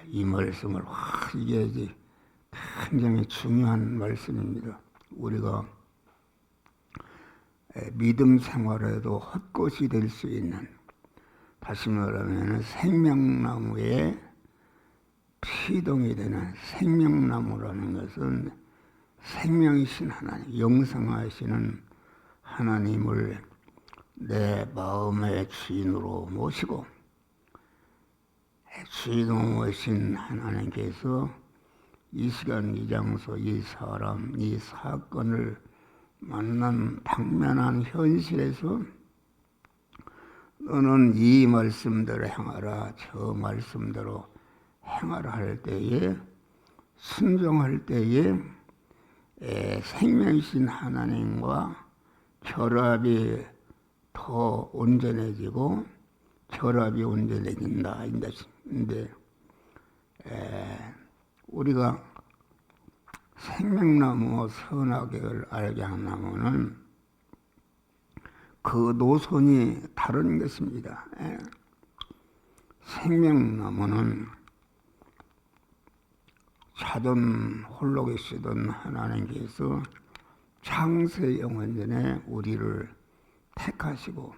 이 말씀을 이게 굉장히 중요한 말씀입니다. 우리가 믿음 생활에도 헛것이 될 수 있는, 다시 말하면 생명나무의 피동이 되는, 생명나무라는 것은 생명이신 하나님, 영생하시는 하나님을 내 마음의 주인으로 모시고, 주인으로 모신 하나님께서 이 시간, 이 장소, 이 사람, 이 사건을 만난 당면한 현실에서 너는 이 말씀대로 행하라, 저 말씀대로 행하라 할 때에, 순종할 때에 생명이신 하나님과 결합이 더 온전해지고 결합이 온전해진다. 근데 우리가 생명나무 선악을 알게 하려면은 그 노선이 다른 것입니다. 생명나무는 자전 홀로 계시던 하나님께서 창세 영원전에 우리를 택하시고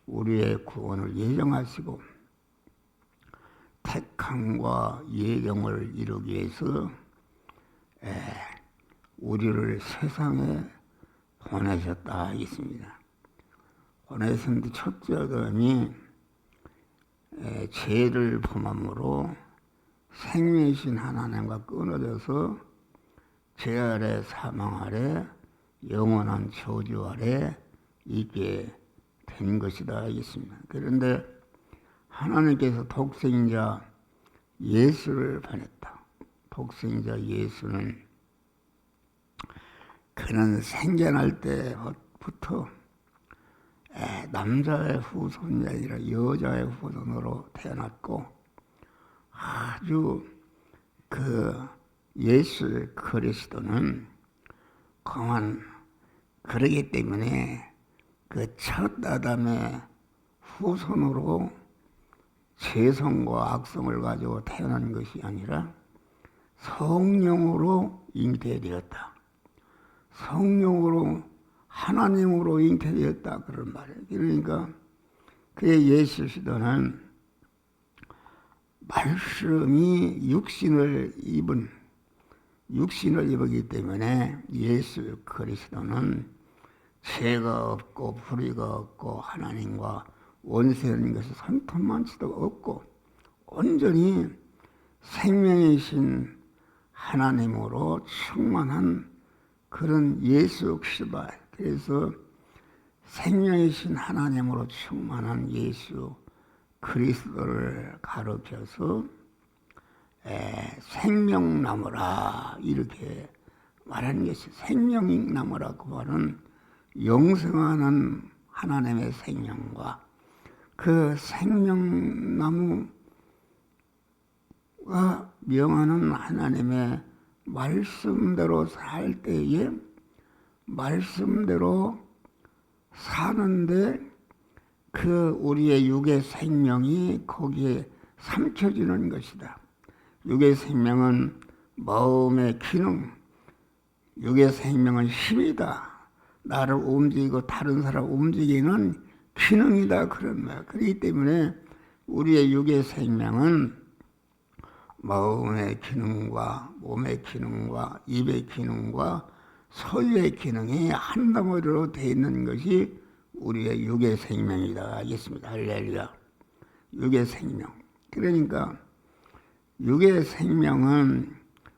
우리의 구원을 예정하시고, 택함과 예정을 이루기 위해서 우리를 세상에 보내셨다 하겠습니다. 보내셨는데 첫째 아담이 죄를 범함으로 생명이신 하나님과 끊어져서 죄 아래, 사망 아래, 영원한 저주 아래 있게 된 것이다 하겠습니다. 그런데 하나님께서 독생자 예수를 보냈다. 독생자 예수는 그는 생겨날 때부터 남자의 후손이 아니라 여자의 후손으로 태어났고, 아주 그 예수 그리스도는 그러기 때문에 그 첫 아담의 후손으로 죄성과 악성을 가지고 태어난 것이 아니라 성령으로 잉태되었다. 성령으로, 하나님으로 잉태되었다, 그런 말이에요. 그러니까 그의 예수 시대는 말씀이 육신을 입었기 때문에 예수 그리스도는 죄가 없고 불의가 없고 하나님과 원수라는 것이 손톱만치도 없고 온전히 생명이신 하나님으로 충만한 그런 예수 그리스도. 그래서 생명이신 하나님으로 충만한 예수 그리스도를 가르쳐서 생명나무라 이렇게 말하는 것이, 생명나무라고 말은 영생하는 하나님의 생명과 그 생명나무가 명하는 하나님의 말씀대로 살 때에 말씀대로 사는데 그 우리의 육의 생명이 거기에 삼켜지는 것이다. 육의 생명은 마음의 기능, 육의 생명은 힘이다. 나를 움직이고 다른 사람을 움직이는 기능이다, 그런 말. 그렇기 때문에 우리의 육의 생명은 마음의 기능과 몸의 기능과 입의 기능과 소유의 기능이 한 덩어리로 되어 있는 것이 우리의 육의 생명이다 하겠습니다. 할렐루야. 육의 생명. 그러니까 육의 생명은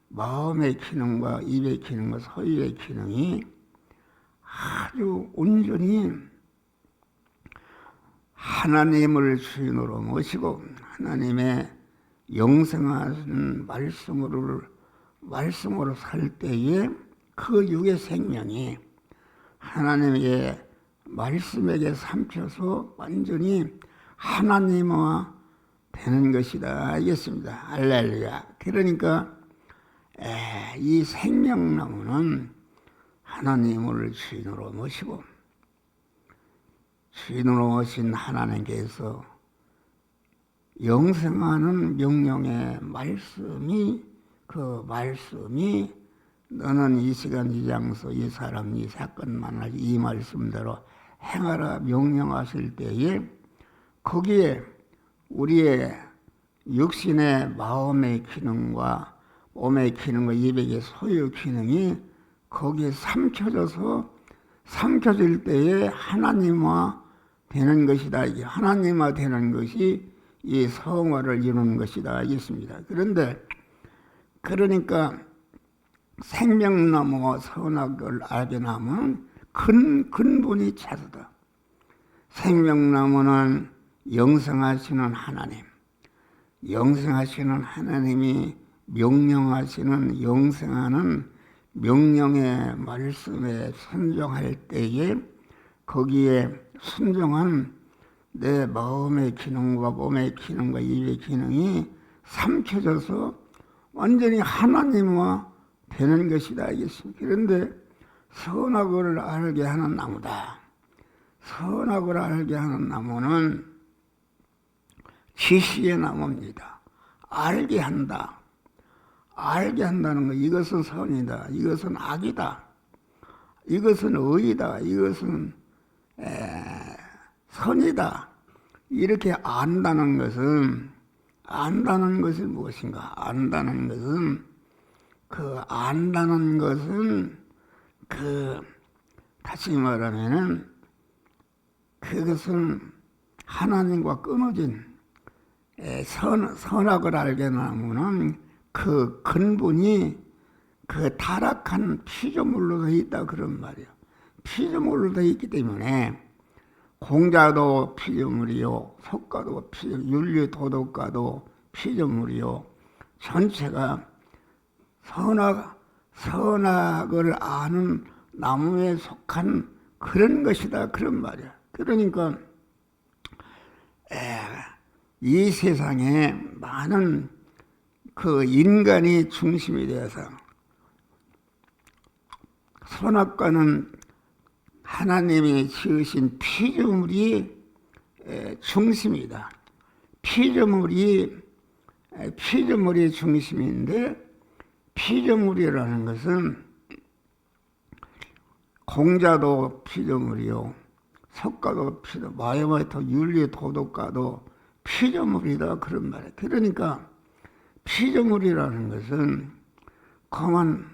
마음의 기능과 입의 기능과 소유의 기능이 아주 온전히 하나님을 주인으로 모시고 하나님의 영생하신 말씀으로 살 때에 그 육의 생명이 하나님의 말씀에게 삼켜서 완전히 하나님화 되는 것이다 알겠습니다. 할렐루야. 그러니까 이 생명나무는 하나님을 주인으로 모시고, 주인으로 모신 하나님께서 영생하는 명령의 말씀이 그 말씀이 너는 이 시간 이 장소 이 사람 이 사건만을 이 말씀대로 행하라 명령하실 때에 거기에 우리의 육신의 마음의 기능과 몸의 기능과 입의 소유 기능이 거기에 삼켜질 때에 하나님화 되는 것이다. 이게 하나님화 되는 것이 이 성화를 이루는 것이다. 알겠습니다. 그러니까 생명나무와 선악을 알게 나무는 근본이 차서다. 생명나무는 영생하시는 하나님, 영생하시는 하나님이 명령하시는 영생하는 명령의 말씀에 순종할 때에 거기에 순종한 내 마음의 기능과 몸의 기능과 입의 기능이 삼켜져서 완전히 하나님화 되는 것이다. 알겠습니다. 그런데 선악을 알게 하는 나무다. 선악을 알게 하는 나무는 지식의 나무입니다. 알게 한다. 알게 한다는 것, 이것은 선이다. 이것은 악이다. 이것은 의이다. 이것은 선이다. 이렇게 안다는 것은 무엇인가? 안다는 것은 다시 말하면은 그것은 하나님과 끊어진 선악을 알게 나무는 그 근본이 그 타락한 피조물로 되어 있다 그런 말이에요. 피조물로 되어 있기 때문에 공자도 피조물이요, 석가도 피조물, 윤리 도덕가도 피조물이요, 전체가 선악을 아는 나무에 속한 그런 것이다 그런 말이야. 그러니까 이 세상에 많은 그 인간이 중심이 되어서 선악과는 하나님이 지으신 피조물이 중심이다. 피조물이 중심인데 피조물이라는 것은 공자도 피조물이요, 석가도 피조물, 마야마이토 윤리 도덕가도 피조물이다 그런 말이에요. 그러니까 피조물이라는 것은 그만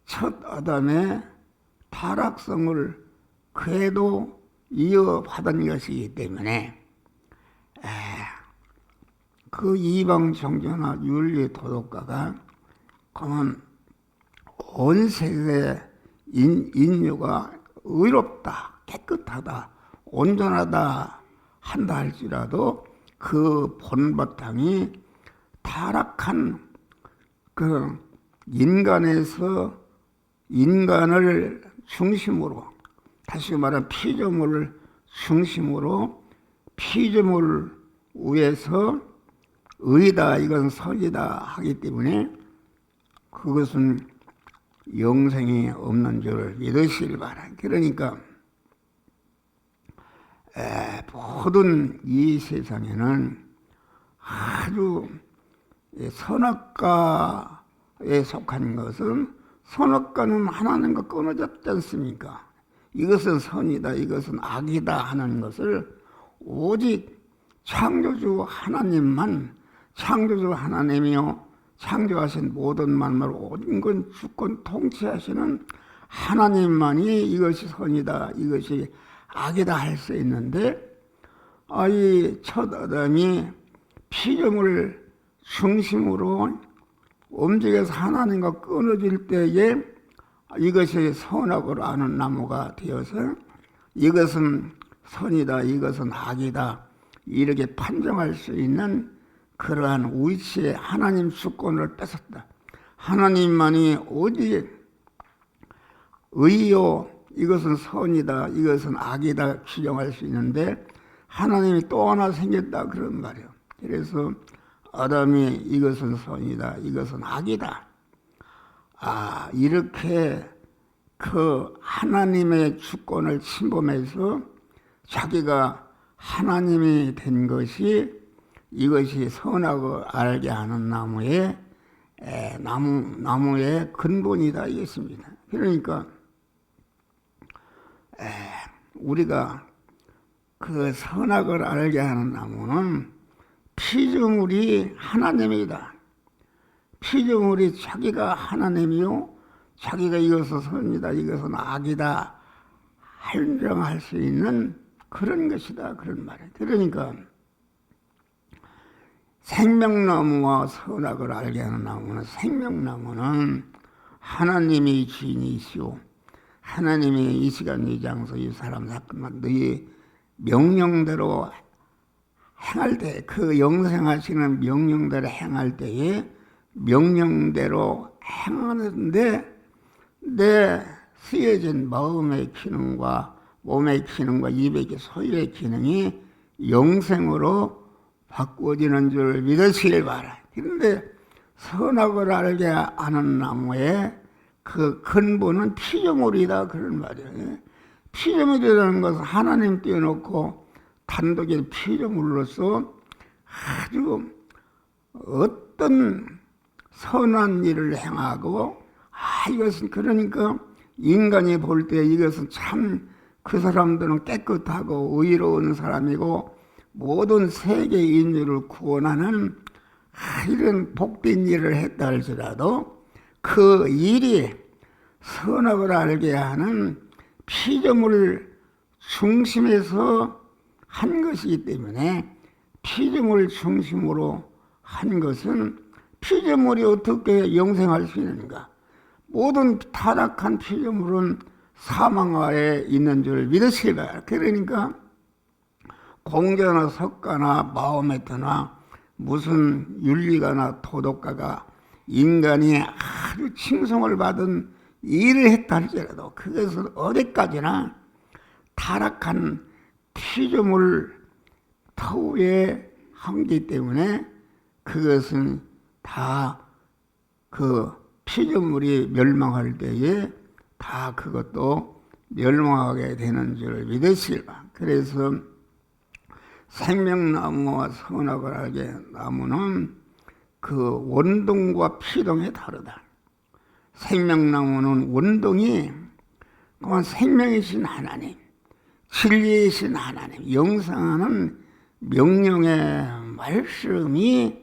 첫 아담의 타락성을 그래도 이어받은 것이기 때문에 그 이방 종교나 윤리 도덕가가 그만 온 세계의 인류가 의롭다, 깨끗하다, 온전하다 한다 할지라도 그 본바탕이 타락한 그 인간에서 인간을 중심으로, 다시 말하면 피조물을 중심으로 피조물 위에서 의다, 이건 선이다 하기 때문에 그것은 영생이 없는 줄 믿으시길 바랍니다. 그러니까 모든 이 세상에는 아주 선악과에 속한 것은 선악과는 하나님과 끊어졌지 않습니까? 이것은 선이다, 이것은 악이다 하는 것을 오직 창조주 하나님만, 창조주 하나님이요 창조하신 모든 만물 온건 주권 통치하시는 하나님만이 이것이 선이다, 이것이 악이다 할 수 있는데 이 첫 아담이 피조물 중심으로 움직여서 하나님과 끊어질 때에 이것이 선악을 아는 나무가 되어서 이것은 선이다, 이것은 악이다 이렇게 판정할 수 있는 그러한 위치에 하나님 주권을 뺏었다. 하나님만이 오직 의요, 이것은 선이다, 이것은 악이다 규정할 수 있는데 하나님이 또 하나 생겼다 그런 말이에요. 그래서 아담이 이것은 선이다, 이것은 악이다. 이렇게 그 하나님의 주권을 침범해서 자기가 하나님이 된 것이 이것이 선악을 알게 하는 나무의 근본이다 이겠습니다. 그러니까 우리가 그 선악을 알게 하는 나무는 피조물이 하나님이다. 피조물이 자기가 하나님이요, 자기가 이것은 선이다, 이것은 악이다 한정할 수 있는 그런 것이다, 그런 말이에요. 그러니까 생명나무와 선악을 알게 하는 나무는, 생명나무는 하나님이 주인이시오, 하나님이 이 시간 이 장소 이 사람 사건만 너희 명령대로 행할 때, 그 영생하시는 명령대로 행할 때에 명령대로 행하는데 내 쓰여진 마음의 기능과 몸의 기능과 입의 소유의 기능이 영생으로 바꾸어지는 줄 믿으시길 바라. 그런데 선악을 알게 하는 나무의 그 근본은 피조물이다, 그런 말이에요. 피조물이라는 것은 하나님 띄워놓고 단독의 피조물로서 아주 어떤 선한 일을 행하고, 이것은 그러니까 인간이 볼 때 이것은 참 그 사람들은 깨끗하고 의로운 사람이고 모든 세계 인류를 구원하는 이런 복된 일을 했다 할지라도 그 일이 선악을 알게 하는 피조물 중심에서 한 것이기 때문에, 피조물 중심으로 한 것은 피조물이 어떻게 영생할 수 있는가? 모든 타락한 피조물은 사망하에 있는 줄 믿으시기 바랍니다. 그러니까 공자나 석가나 마호메트나 무슨 윤리가나 도덕가가 인간이 아주 칭송을 받은 일을 했다 할지라도 그것은 어디까지나 타락한 피조물 터에 한기 때문에 그것은 다 그 피조물이 멸망할 때에 다 그것도 멸망하게 되는 줄 믿으시길 바랍니다. 그래서 생명나무와 선악을 알게 나무는 그 원동과 피동이 다르다. 생명나무는 원동이 그만 생명이신 하나님, 진리이신 하나님, 영생하는 명령의 말씀이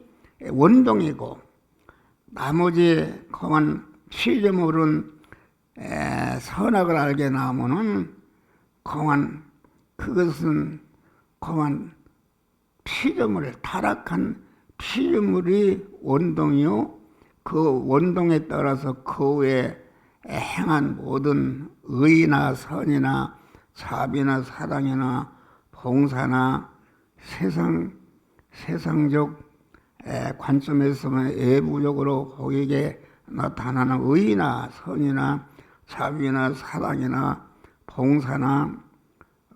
원동이고, 나머지 그만 피조물은 선악을 알게 나무는 그만 그것은 그만 피조물, 타락한 피조물이 원동이요, 그 원동에 따라서 그 외에 행한 모든 의나 선이나 자비나 사랑이나 봉사나 세상적 관점에서는 외부적으로 고객에 나타나는 의나 선이나 자비나 사랑이나 봉사나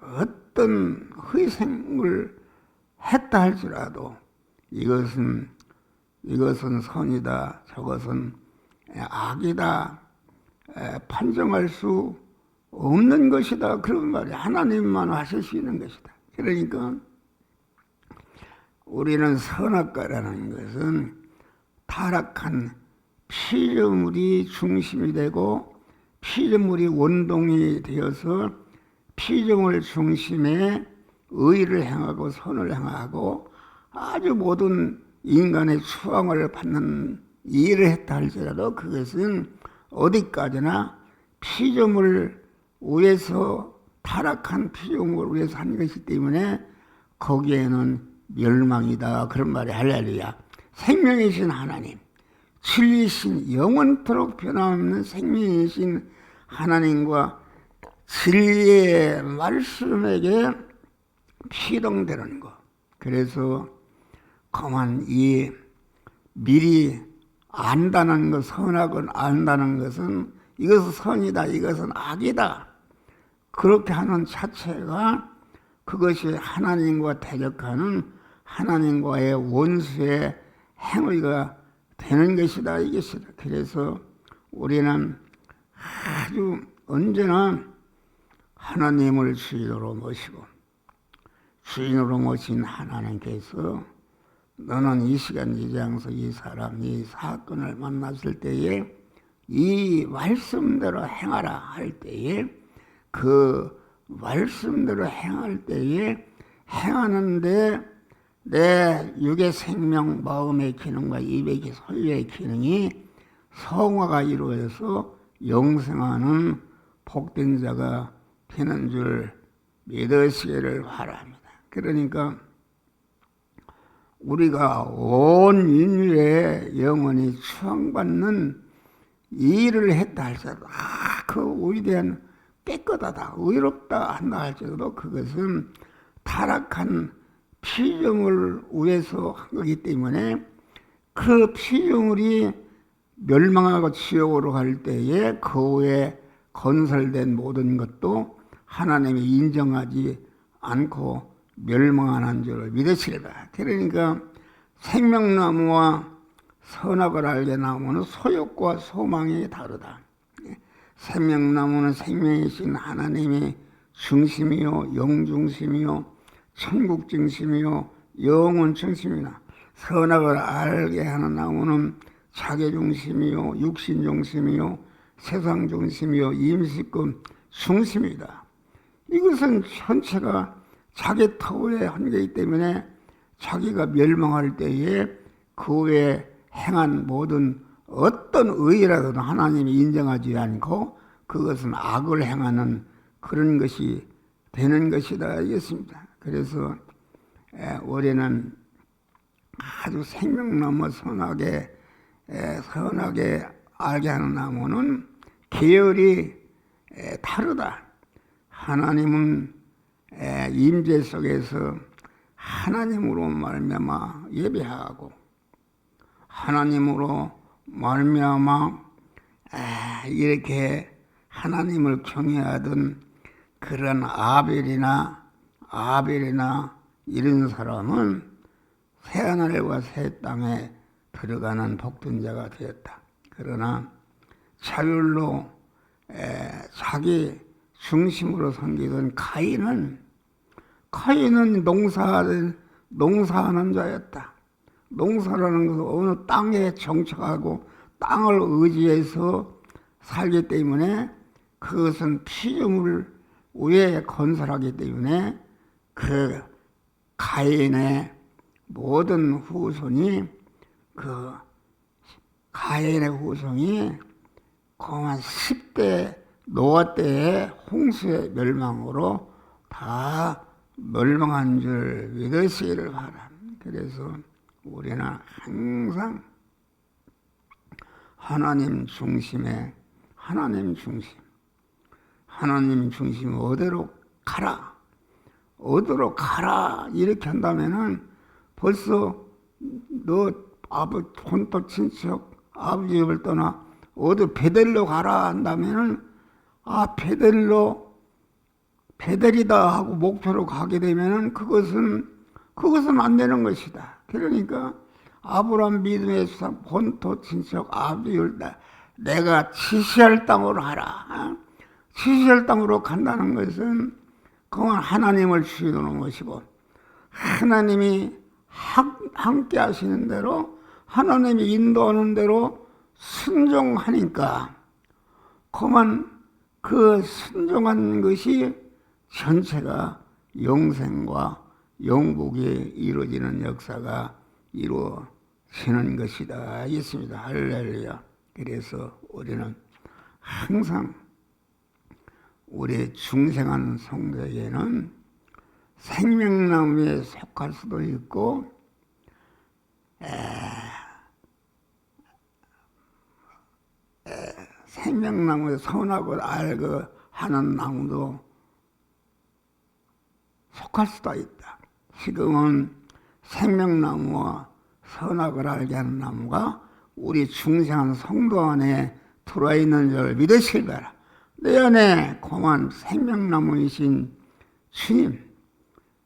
어떤 희생을 했다 할지라도 이것은 선이다, 저것은 악이다 판정할 수 없는 것이다, 그런 말이 하나님만 하실 수 있는 것이다. 그러니까 우리는 선악과라는 것은 타락한 피조물이 중심이 되고 피조물이 원동이 되어서 피조물 중심에 의를 행하고 선을 행하고 아주 모든 인간의 추앙을 받는 일을 했다 할지라도 그것은 어디까지나 피조물 위에서, 타락한 피조물 위에서 한 것이기 때문에 거기에는 멸망이다, 그런 말이 할렐루야. 생명이신 하나님, 진리이신 영원토록 변함없는 생명이신 하나님과 진리의 말씀에게 피동되는 것. 그래서 그만 이 미리 안다는 것, 선악을 안다는 것은 이것은 선이다, 이것은 악이다, 그렇게 하는 자체가 그것이 하나님과 대적하는 하나님과의 원수의 행위가 되는 것이다, 이것이다. 그래서 우리는 아주 언제나 하나님을 주인으로 모시고 주인으로 모신 하나님께서 너는 이 시간 이 장소 이 사람 이 사건을 만났을 때에 이 말씀대로 행하라 할 때에 그 말씀대로 행할 때에 행하는데 내 육의 생명 마음의 기능과 입의 소유의 기능이 성화가 이루어져서 영생하는 복된 자가 되는 줄 믿으시기를 바랍니다. 그러니까 우리가 온 인류의 영혼이 추앙받는 이 일을 했다 할지라도 그 위대한 깨끗하다 의롭다 한다 할지라도 그것은 타락한 피조물 위에서 한 거기 때문에 그 피조물이 멸망하고 지옥으로 갈 때에 그 후에 건설된 모든 것도 하나님이 인정하지 않고 멸망하는 줄 믿으시리라. 그러니까 생명나무와 선악을 알게 나무는 소욕과 소망이 다르다. 생명나무는 생명이신 하나님이 중심이요 영중심이요 천국 중심이요 영원 중심이나 선악을 알게 하는 나무는 자기 중심이요 육신 중심이요 세상 중심이요 임시금 중심이다. 이것은 전체가 자기 터에 한계이기 때문에 자기가 멸망할 때에 그 후에 행한 모든 어떤 의라도 하나님이 인정하지 않고 그것은 악을 행하는 그런 것이 되는 것이다 이겠습니다. 그래서 올해는 아주 생명나무 선하게 알게 하는 나무는 계열이 다르다. 하나님은 임재 속에서 하나님으로 말미암아 예배하고 하나님으로 말미암아 이렇게 하나님을 경외하던 그런 아벨이나 이런 사람은 새하늘과 새 땅에 들어가는 복된 자가 되었다. 그러나 자율로 자기 중심으로 섬기던 가인은 농사하는 자였다. 농사라는 것은 어느 땅에 정착하고 땅을 의지해서 살기 때문에 그것은 피조물 위에 건설하기 때문에 그 가인의 모든 후손이 그만 10대 노아 때의 홍수의 멸망으로 다 멸망한 줄 믿으시기를 바랍니다. 그래서 우리는 항상 하나님 중심 어디로 가라 이렇게 한다면은 벌써 너 본토 친척 아버지 집을 떠나 어디 베델로 가라 한다면은 베델이다 하고 목표로 가게 되면은 그것은 안 되는 것이다. 그러니까 아브라함 믿음의 수상 본토 친척 아버지 집을 내가 지시할 땅으로 하라. 지시할 땅으로 간다는 것은 그건 하나님을 주의하는 것이고 하나님이 함께 하시는 대로 하나님이 인도하는 대로 순종하니까 그만 그 순종한 것이 전체가 영생과 영복이 이루어지는 역사가 이루어지는 것이다 있습니다. 할렐루야. 그래서 우리는 항상 우리 중생한 성도에게는 생명나무에 속할 수도 있고 생명나무에 선악을 알고 하는 나무도 속할 수도 있다. 지금은 생명나무와 선악을 알게 하는 나무가 우리 중생한 성도 안에 들어와 있는 줄 믿으시길 바라. 내 안에 고만 생명나무이신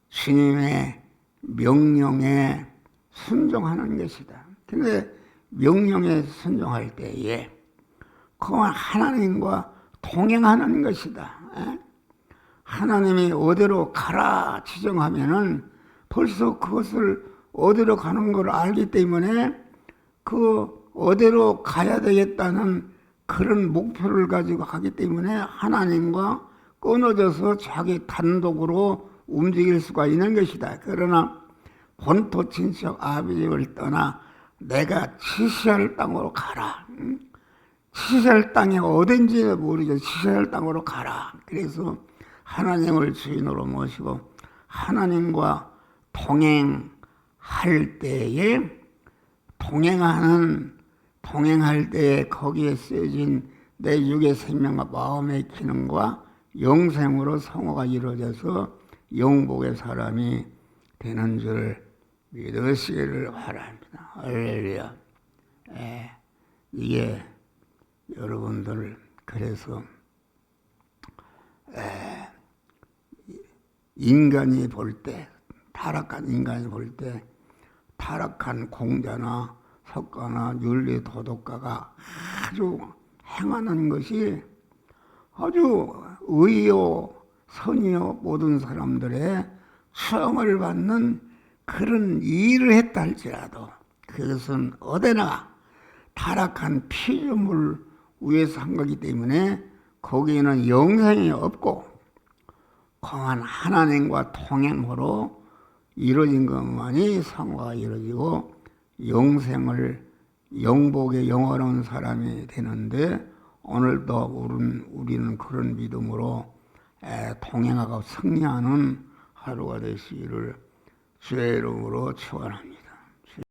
주님의 명령에 순종하는 것이다. 근데 명령에 순종할 때에 그만 하나님과 동행하는 것이다. 하나님이 어디로 가라 지정하면은 벌써 그것을 어디로 가는 걸 알기 때문에 그 어디로 가야 되겠다는 그런 목표를 가지고 가기 때문에 하나님과 끊어져서 자기 단독으로 움직일 수가 있는 것이다. 그러나 본토 친척 아비집을 떠나 내가 지시할 땅으로 가라. 지시할 땅이 어딘지 모르죠. 지시할 땅으로 가라. 그래서 하나님을 주인으로 모시고 하나님과 동행할 때에 동행할 때에 거기에 쓰여진 내 육의 생명과 마음의 기능과 영생으로 성화가 이루어져서 영복의 사람이 되는 줄 믿으시기를 바랍니다. 할렐루야. 이게 여러분들 그래서 인간이 볼 때, 타락한 인간이 볼 때 타락한 공자나 석가나 윤리 도덕가가 아주 행하는 것이 아주 의요 선이요 모든 사람들의 수용을 받는 그런 일을 했다 할지라도 그것은 어디나 타락한 피조물 위에서 한 거기 때문에 거기에는 영생이 없고 공한 하나님과 동행으로 이루어진 것만이 성화가 이루어지고 영생을 영복의 영원한 사람이 되는데 오늘도 우리는 그런 믿음으로 동행하고 승리하는 하루가 되시기를 주의 이름으로 축원합니다.